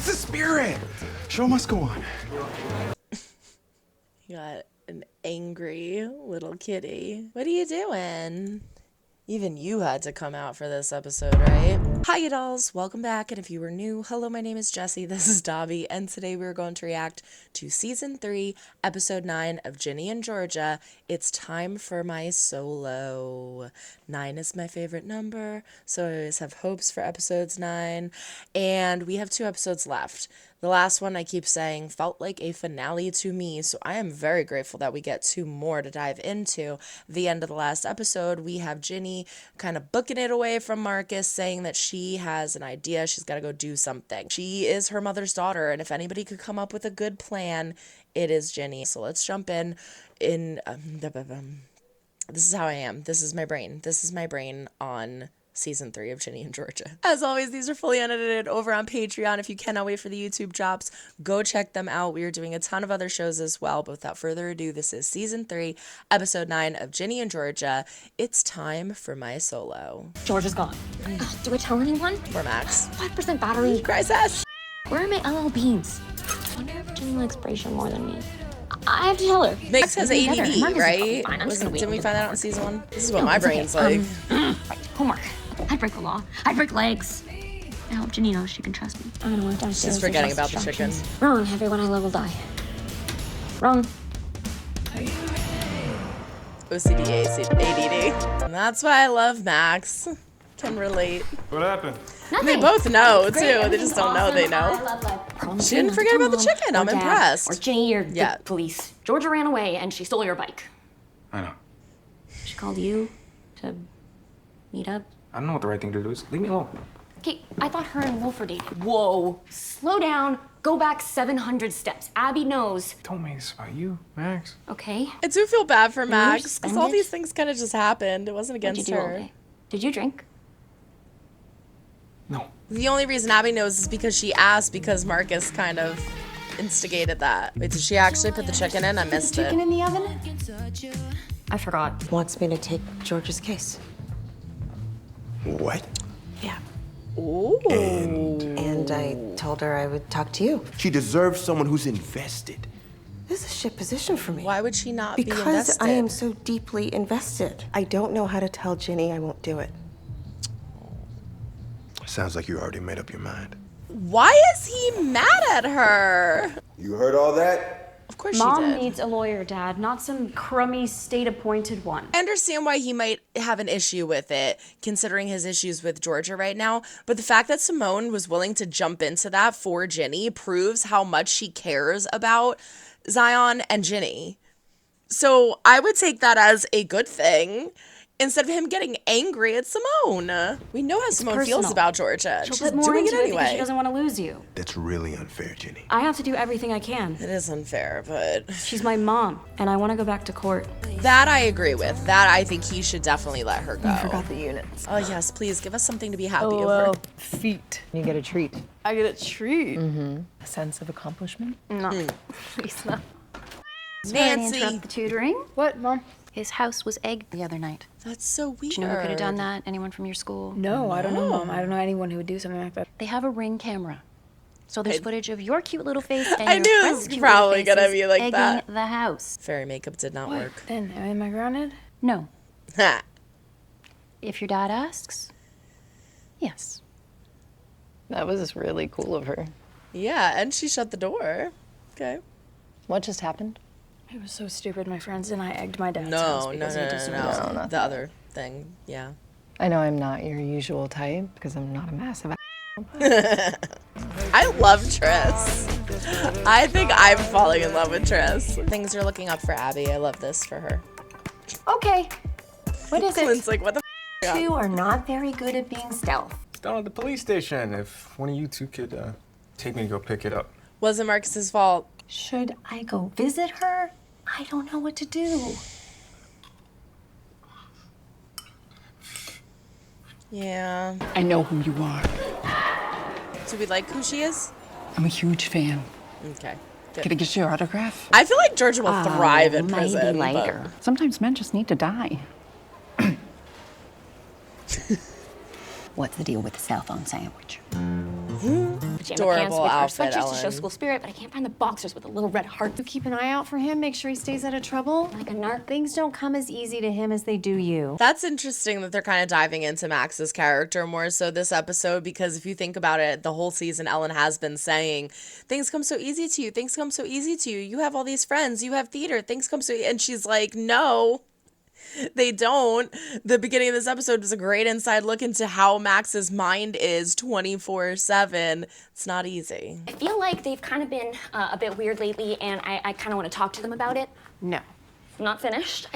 That's the spirit. Show must go on. You got an angry little kitty. What are you doing? Even you had to come out for this episode, right? Hi, you dolls. Welcome back. And if you were new, hello, my name is Jessie. This is Dobbie. And today we're going to react to Season 3, Episode 9 of Ginny and Georgia. It's time for my solo. 9 is my favorite number, so I always have hopes for Episodes 9. And we have 2 episodes left. The last one, I keep saying, felt like a finale to me, so I am very grateful that we get 2 more to dive into. The end of the last episode, we have Ginny kind of booking it away from Marcus, saying that she has an idea, she's got to go do something. She is her mother's daughter, and if anybody could come up with a good plan, it is Ginny. So let's jump in. This is how I am. This is my brain. This is my brain on Season 3 of Ginny and Georgia. As always, these are fully unedited over on Patreon. If you cannot wait for the YouTube drops, go check them out. We are doing a ton of other shows as well, but without further ado, this is Season 3, Episode 9 of Ginny and Georgia. It's time for my solo. Georgia's gone. Do I tell anyone? Poor Max. 5% battery. Crisis! Where are my LL beans? I wonder if Ginny likes Brayshaw more than me. I have to tell her. Max has Maybe better. ADD, Marcus is right? fine. I'm just gonna Didn't we wait find that out in Season 1? This is what my it's brain's okay. like. Right, homework. I'd break the law. I'd break legs. I hope Ginny knows she can trust me. I'm gonna work downstairs. She's forgetting about the chicken. Wrong. Everyone I love will die. Wrong. OCD, ADD. And that's why I love Max. Can relate. What happened? Nothing. They both know, It's too. great. They just don't know Everything's they awesome. know. I love life. She didn't forget about the chicken. I'm Dad, impressed. Or Ginny or Yeah. the police. Georgia ran away and she stole your bike. I know. She called you to meet up. I don't know what the right thing to do is. Leave me alone. Okay, I thought her and Wolf were dating. Whoa. Slow down. Go back 700 steps. Abby knows. Don't make this about you, Max. Okay. I do feel bad for you're Max because all suspended? these things kind of just happened. It wasn't What'd against you do all her. day? Did you drink? No. The only reason Abby knows is because she asked because Marcus kind of instigated that. Wait, did she actually put the chicken in? I missed it. Chicken in the oven? I forgot. Wants me to take George's case. What? Yeah. Ooh. And I told her I would talk to you. She deserves someone who's invested. This is a shit position for me. Why would she not be Because invested? I am so deeply invested. I don't know how to tell Ginny I won't do it. Sounds like you already made up your mind. Why is he mad at her? You heard all that? Of course Mom she did. needs a lawyer, Dad, not some crummy state-appointed one. I understand why he might have an issue with it, considering his issues with Georgia right now. But the fact that Simone was willing to jump into that for Ginny proves how much she cares about Zion and Ginny. So I would take that as a good thing instead of him getting angry at Simone. We know how Simone feels personal. about Georgia. She'll She's put more doing into it it because anyway. she doesn't want to lose you. That's really unfair, Ginny. I have to do everything I can. It is unfair, but She's my mom, and I want to go back to court. that I agree with. That I think he should definitely let her go. I forgot the units. Oh yes, please give us something to be happy over. Feet. You get a treat. I get a treat. A sense of accomplishment. Please, no. Nancy, Interrupt the tutoring. What, Mom? His house was egged the other night. that's so weird. Do you know who could have done that? Anyone from your school? No, I don't know, Mom. I don't know anyone who would do something like that. They have a Ring camera. So there's footage of your cute little face and I your knew it friend's was cute probably little gonna faces be like egging that. the house. Fairy makeup did not work. Then, am I grounded? No. Ha. If your dad asks, yes. That was really cool of her. Yeah, and she shut the door. Okay. What just happened? It was so stupid. My friends and I egged my dad's house No, because he just was. no. The other thing, yeah. I know I'm not your usual type because I'm not a massive I love Triss. I think I'm falling in love with Triss. Things are looking up for Abby. I love this for her. Okay. What is it? Clint's like, what the f? You are not very good at being stealth. It's down at the police station. If one of you two could take me to go pick it up. Wasn't Marcus's fault. Should I go visit her? I don't know what to do. Yeah. I know who you are. Do we like who she is? I'm a huge fan. Okay. Can I get your autograph? I feel like Georgia will thrive in prison. Maybe but- later. Sometimes men just need to die. What's the deal with the cell phone sandwich? Pajama pants with her outfit, sweatshirts to show Ellen. school spirit, but I can't find the boxers with a little red heart. You keep an eye out for him, make sure he stays out of trouble. Like a narc. Things don't come as easy to him as they do you. That's interesting that they're kind of diving into Max's character more so this episode, because if you think about it, the whole season Ellen has been saying, things come so easy to you, things come so easy to you, you have all these friends, you have theater, things come so, and she's like, no, they don't. The beginning of this episode was a great inside look into how Max's mind is 24/7. It's not easy. I feel like they've kind of been a bit weird lately, and I kind of want to talk to them about it. No. I'm not finished.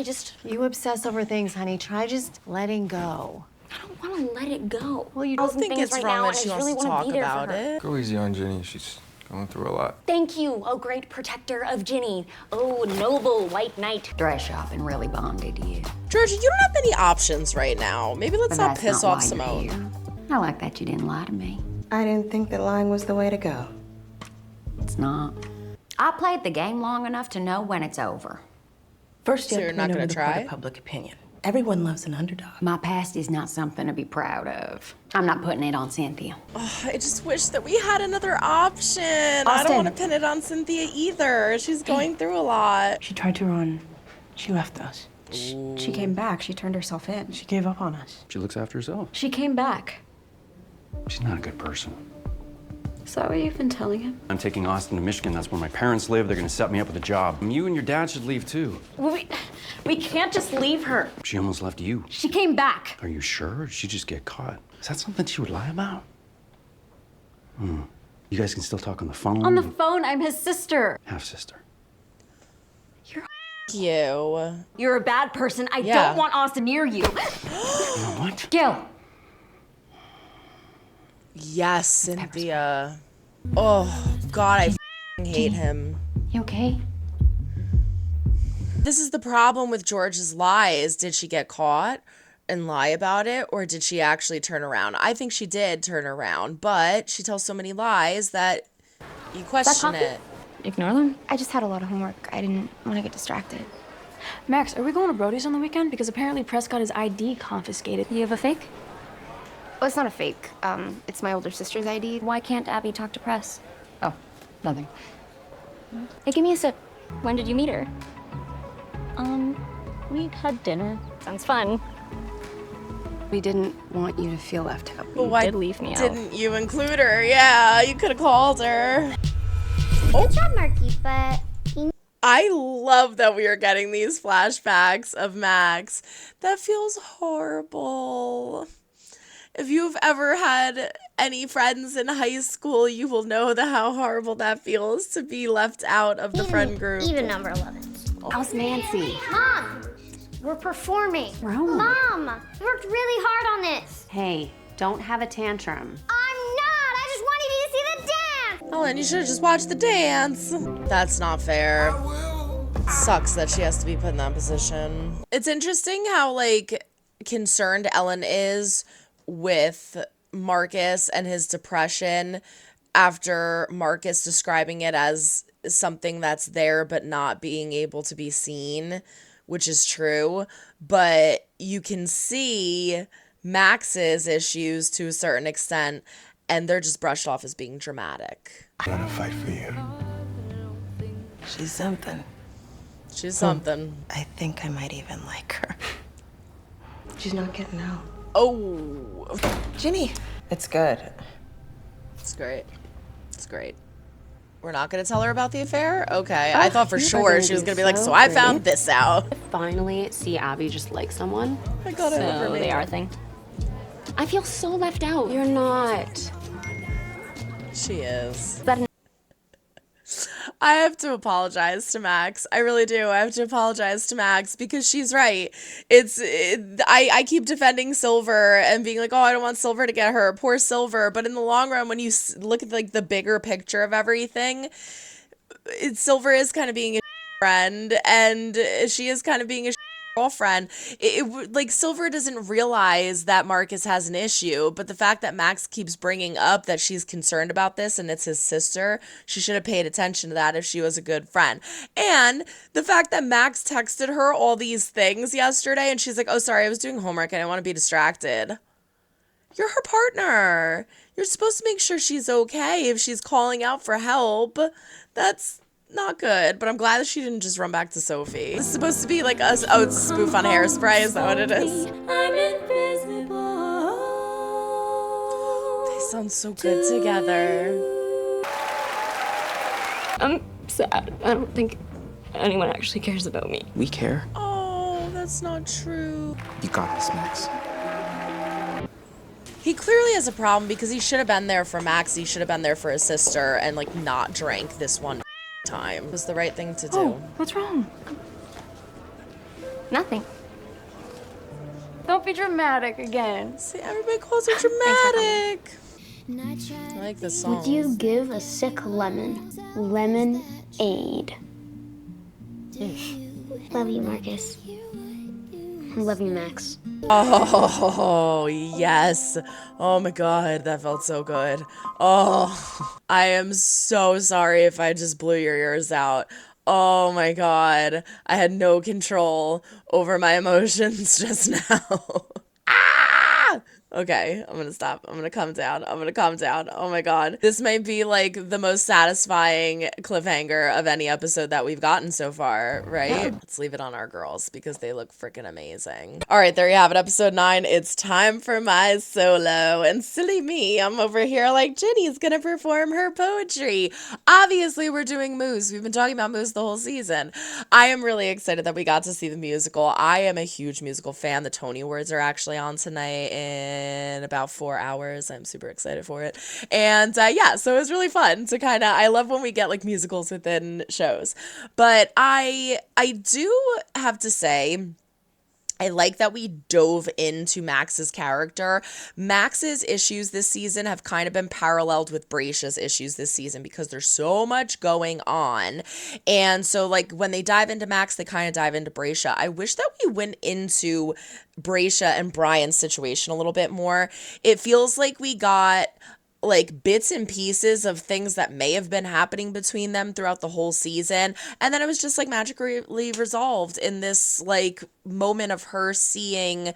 You obsess over things, honey. Try just letting go. I don't want to let it go. Well, you I don't think it's wrong that she wants to talk about it. Go easy on Ginny. She's going through a lot. Thank you, oh great protector of Ginny. Oh, noble white knight. Dress shop and really bonded you. Georgia, you don't have many options right now. Maybe let's not piss off Simone. I like that you didn't lie to me. I didn't think that lying was the way to go. It's not. I played the game long enough to know when it's over. First, you So have you're to not win gonna over the court try? of public opinion. Everyone loves an underdog. My past is not something to be proud of. I'm not putting it on Cynthia. I just wish that we had another option. I don't Austin. want to pin it on Cynthia either. She's going through a lot. She tried to run. She left us. She came back. She turned herself in. She gave up on us. She looks after herself. She came back. She's not a good person. Is that what you've been telling him? I'm taking Austin to Michigan. That's where my parents live. They're gonna set me up with a job. You and your dad should leave too. We can't just leave her. She almost left you. She came back. Are you sure? Or did she just get caught? Is that something she would lie about? You guys can still talk on the phone? On the phone, I'm his sister. Half-sister. You. You're a bad person. I Yeah. don't want Austin near you. You know what? Gil. Yes, Cynthia. Oh, God, I f***ing hate him. You okay? This is the problem with George's lies. Did she get caught and lie about it, or did she actually turn around? I think she did turn around, but she tells so many lies that you question it. Ignore them. I just had a lot of homework. I didn't want to get distracted. Max, are we going to Brody's on the weekend? Because apparently Press got his ID confiscated. You have a fake? Oh, it's not a fake. It's my older sister's ID. Why can't Abby talk to Press? Oh, nothing. Hey, give me a sip. When did you meet her? We had dinner. Sounds fun. We didn't want you to feel left out. But why did leave me out. didn't you include her? Yeah, you could have called her. Good job, Marky, but I love that we are getting these flashbacks of Max. That feels horrible. If you've ever had any friends in high school, you will know how horrible that feels to be left out of the friend group. even number 11. How's Nancy? Mom, we're performing. Rome. Mom, we worked really hard on this. Hey, don't have a tantrum. I'm not. I just wanted you to see the dance. Ellen, you should have just watched the dance. That's not fair. Sucks that she has to be put in that position. It's interesting how, like, concerned Ellen is with Marcus and his depression after Marcus describing it as something that's there but not being able to be seen, which is true. But you can see Max's issues to a certain extent, and they're just brushed off as being dramatic. I want to fight for you. She's something. She's something. I think I might even like her. She's not getting out. Oh, Ginny. It's good. it's great. It's great. We're not going to tell her about the affair? Okay. I thought for sure she was going to be like, so I found this out. Finally see Abby just like someone. I got it over me. They are a thing. I feel so left out. You're not. She is. That I have to apologize to Max. I really do. I have to apologize to Max because she's right. I keep defending Silver and being like, oh, I don't want Silver to get hurt. Poor Silver. But in the long run, when you look at like the bigger picture of everything, Silver is kind of being a friend, and she is kind of being a girlfriend. Like, Silver doesn't realize that Marcus has an issue, but the fact that Max keeps bringing up that she's concerned about this and it's his sister, she should have paid attention to that if she was a good friend. And the fact that Max texted her all these things yesterday and she's like, oh, sorry, I was doing homework and I want to be distracted. You're her partner. You're supposed to make sure she's okay if she's calling out for help. That's not good, but I'm glad that she didn't just run back to Sophie. This is supposed to be like a spoof on Hairspray. Is that what it is? I'm invisible. They sound so good together. I'm sad. I don't think anyone actually cares about me. We care. Oh, that's not true. You got this, Max. He clearly has a problem because he should have been there for Max. He should have been there for his sister and like not drank this one time. It was the right thing to do. Oh, what's wrong? Nothing. Don't be dramatic again. See, everybody calls her dramatic. I like this song. Would you give a sick lemon lemonade? Love you, Marcus. Love you, Max. Oh, yes. Oh my God, that felt so good. Oh, I am so sorry if I just blew your ears out. Oh my God, I had no control over my emotions just now. Ah! Okay, I'm gonna stop. I'm gonna calm down. Oh my God. This might be like the most satisfying cliffhanger of any episode that we've gotten so far, right? Yeah. Let's leave it on our girls because they look freaking amazing. All right, there you have it, episode 9. It's time for my solo. And silly me, I'm over here like Ginny's gonna perform her poetry. Obviously, we're doing Moose. We've been talking about Moose the whole season. I am really excited that we got to see the musical. I am a huge musical fan. The Tony Awards are actually on tonight in about 4 hours. I'm super excited for it. And yeah, so it was really fun to kind of, I love when we get like musicals within shows. But I do have to say, I like that we dove into Max's character. Max's issues this season have kind of been paralleled with Bracia's issues this season because there's so much going on. And so like when they dive into Max, they kind of dive into Bracia. I wish that we went into Bracia and Brian's situation a little bit more. It feels like we got like bits and pieces of things that may have been happening between them throughout the whole season, and then it was just like magically resolved in this like moment of her seeing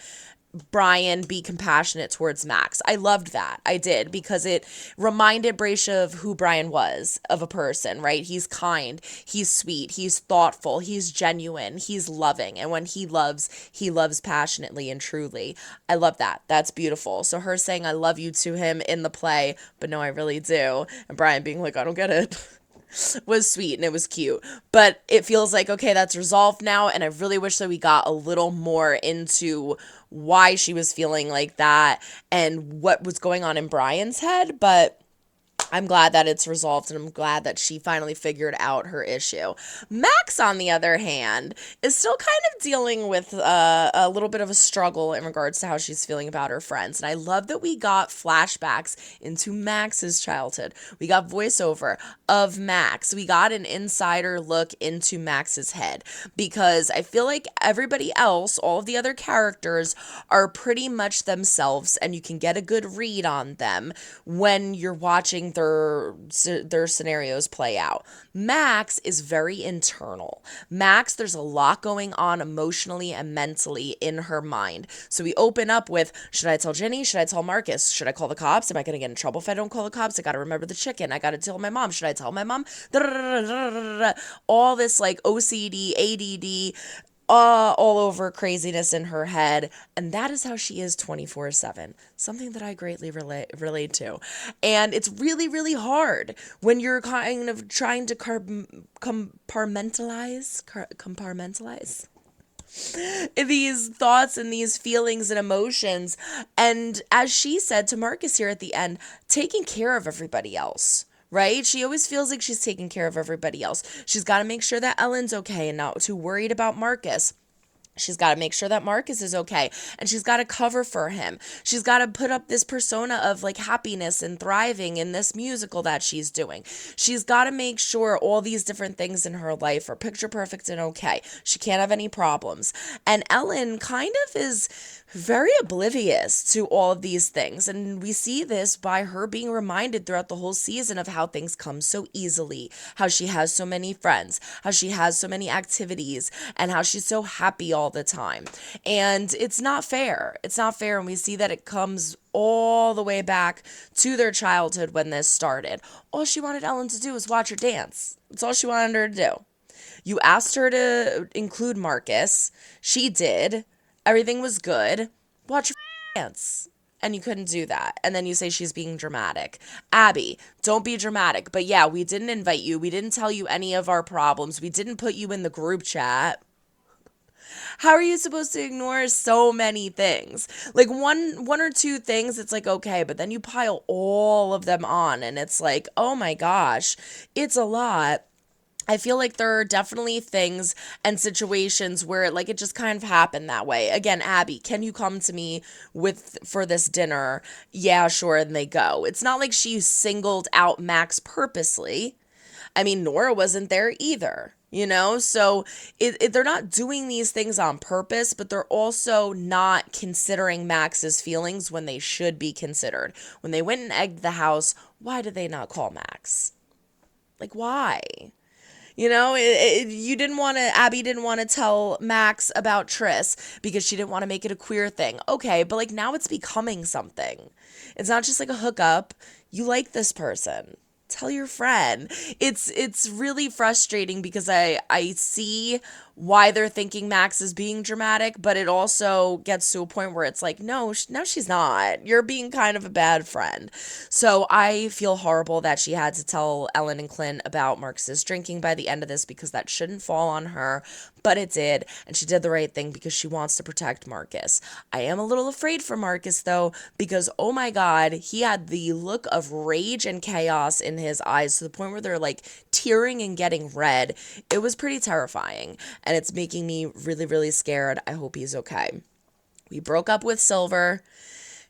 Brian be compassionate towards Max. I loved that. I did, because it reminded Bracia of who Brian was, of a person, right? He's kind, he's sweet, he's thoughtful, he's genuine, he's loving. And when he loves passionately and truly. I love that. That's beautiful. So her saying I love you to him in the play, but no, I really do. And Brian being like, I don't get it. was sweet and it was cute, but it feels like, okay, that's resolved now. And I really wish that we got a little more into why she was feeling like that and what was going on in Brian's head. But I'm glad that it's resolved, and I'm glad that she finally figured out her issue. Max, on the other hand, is still kind of dealing with a little bit of a struggle in regards to how she's feeling about her friends. And I love that we got flashbacks into Max's childhood. We got voiceover of Max. We got an insider look into Max's head, because I feel like everybody else, all of the other characters, are pretty much themselves, and you can get a good read on them when you're watching their scenarios play out. Max is very internal. Max, there's a lot going on emotionally and mentally in her mind. So we open up with, should I tell Ginny? Should I tell Marcus? Should I call the cops? Am I going to get in trouble if I don't call the cops? I got to remember the chicken. I got to tell my mom. Should I tell my mom? All this like OCD, ADD, all over craziness in her head. And that is how she is 24/7. Something that I greatly relate to. And it's really, really hard when you're kind of trying to compartmentalize these thoughts and these feelings and emotions. And as she said to Marcus here at the end, taking care of everybody else. Right? She always feels like she's taking care of everybody else. She's got to make sure that Ellen's okay and not too worried about Marcus. She's got to make sure that Marcus is okay, and she's got to cover for him. She's got to put up this persona of like happiness and thriving in this musical that she's doing. She's got to make sure all these different things in her life are picture perfect and okay. She can't have any problems. And Ellen kind of is very oblivious to all of these things. And we see this by her being reminded throughout the whole season of how things come so easily, how she has so many friends, how she has so many activities, and how she's so happy all the time. And it's not fair. It's not fair. And we see that it comes all the way back to their childhood when this started. All she wanted Ellen to do was watch her dance. That's all she wanted her to do. You asked her to include Marcus. She did. Everything was good. Watch her dance. And you couldn't do that. And then you say she's being dramatic. Abby, don't be dramatic. But yeah, we didn't invite you. We didn't tell you any of our problems. We didn't put you in the group chat. How are you supposed to ignore so many things? Like one or two things, it's like, okay, but then you pile all of them on and it's like, oh my gosh, it's a lot. I feel like there are definitely things and situations where it just kind of happened that way. Again, Abby, can you come to me for this dinner? Yeah, sure. And they go. It's not like she singled out Max purposely. I mean, Nora wasn't there either, So they're not doing these things on purpose, but they're also not considering Max's feelings when they should be considered. When they went and egged the house, why did they not call Max? Like, why? Abby didn't want to tell Max about Tris because she didn't want to make it a queer thing. Okay, but now it's becoming something. It's not just like a hookup. You like this person. Tell your friend. It's really frustrating because I see why they're thinking Max is being dramatic, but it also gets to a point where it's like, no, she's not. You're being kind of a bad friend. So I feel horrible that she had to tell Ellen and Clint about Marcus's drinking by the end of this because that shouldn't fall on her, but it did, and she did the right thing because she wants to protect Marcus. I am a little afraid for Marcus, though, because, oh my God, he had the look of rage and chaos in his eyes to the point where they're tearing and getting red. It was pretty terrifying. And it's making me really, really scared. I hope he's okay. We broke up with Silver.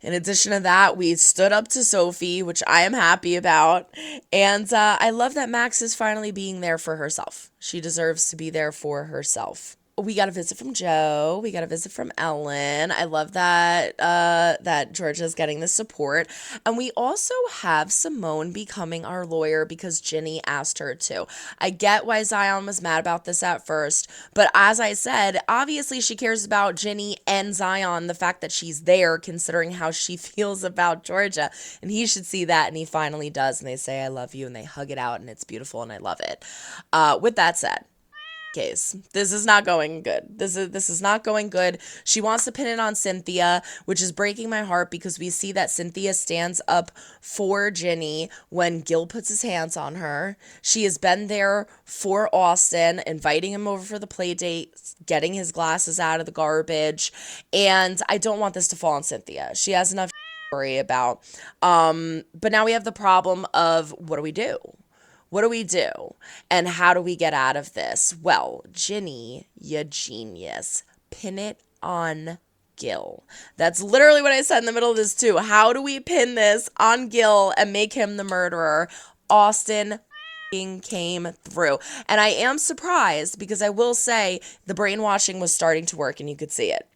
In addition to that, we stood up to Sophie, which I am happy about. And I love that Max is finally being there for herself. She deserves to be there for herself. We got a visit from Joe. We got a visit from Ellen. I love that that Georgia's getting the support. And we also have Simone becoming our lawyer because Ginny asked her to. I get why Zion was mad about this at first, but as I said, obviously she cares about Ginny and Zion, the fact that she's there, considering how she feels about Georgia. And he should see that, and he finally does. And they say, I love you, and they hug it out, and it's beautiful, and I love it. With that said, case. This is not going good. This is not going good. She wants to pin it on Cynthia, which is breaking my heart because we see that Cynthia stands up for Ginny when Gil puts his hands on her. She has been there for Austin, inviting him over for the play date, getting his glasses out of the garbage, and I don't want this to fall on Cynthia. She has enough to worry about. But now we have the problem of what do we do? What do we do? And how do we get out of this? Well, Ginny, you genius. Pin it on Gil. That's literally what I said in the middle of this too. How do we pin this on Gil and make him the murderer? Austin came through. And I am surprised because I will say the brainwashing was starting to work and you could see it.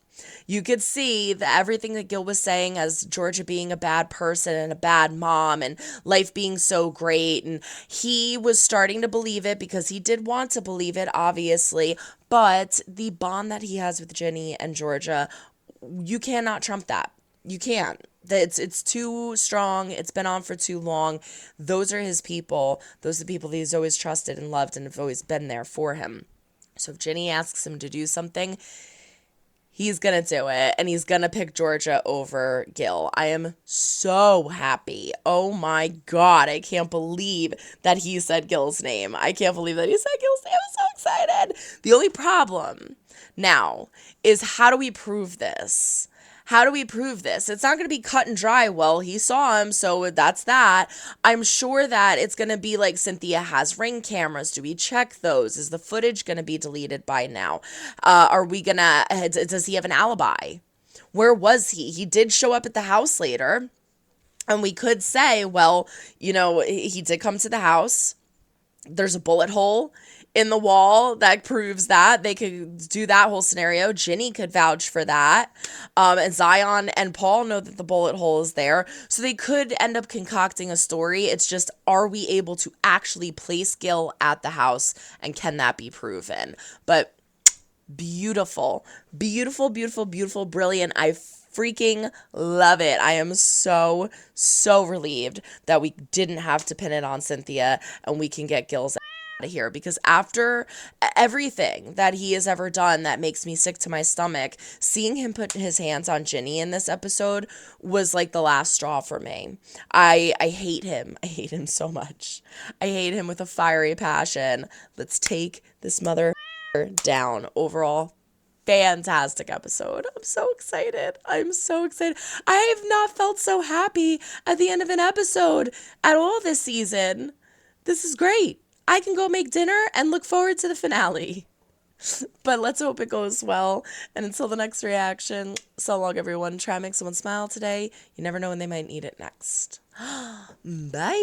You could see that everything that Gil was saying as Georgia being a bad person and a bad mom and life being so great. And he was starting to believe it because he did want to believe it, obviously. But the bond that he has with Ginny and Georgia, you cannot trump that. You can't. It's too strong. It's been on for too long. Those are his people. Those are the people that he's always trusted and loved and have always been there for him. So if Ginny asks him to do something, he's going to do it, and he's going to pick Georgia over Gil. I am so happy. Oh my God, I can't believe that he said Gil's name. I can't believe that he said Gil's name. I'm so excited. The only problem now is how do we prove this? How do we prove this? It's not going to be cut and dry. Well, he saw him, so that's that. I'm sure that it's going to be like Cynthia has Ring cameras. Do we check those? Is the footage going to be deleted by now? Are we going to, does he have an alibi? Where was he? He did show up at the house later. And we could say, well, he did come to the house. There's a bullet hole in the wall that proves that. They could do that whole scenario. Ginny could vouch for that. And Zion and Paul know that the bullet hole is there. So they could end up concocting a story. It's just, are we able to actually place Gil at the house? And can that be proven? But beautiful, beautiful, beautiful, beautiful, brilliant. I freaking love it. I am so relieved that we didn't have to pin it on Cynthia and we can get Gil's out of here, because after everything that he has ever done that makes me sick to my stomach, seeing him put his hands on Ginny in this episode was like the last straw for me. I hate him. I hate him so much. I hate him with a fiery passion. Let's take this mother down. Overall, fantastic episode. I'm so excited. I'm so excited. I have not felt so happy at the end of an episode at all this season. This is great. I can go make dinner and look forward to the finale. But let's hope it goes well. And until the next reaction, so long, everyone. Try and make someone smile today. You never know when they might need it next. Bye.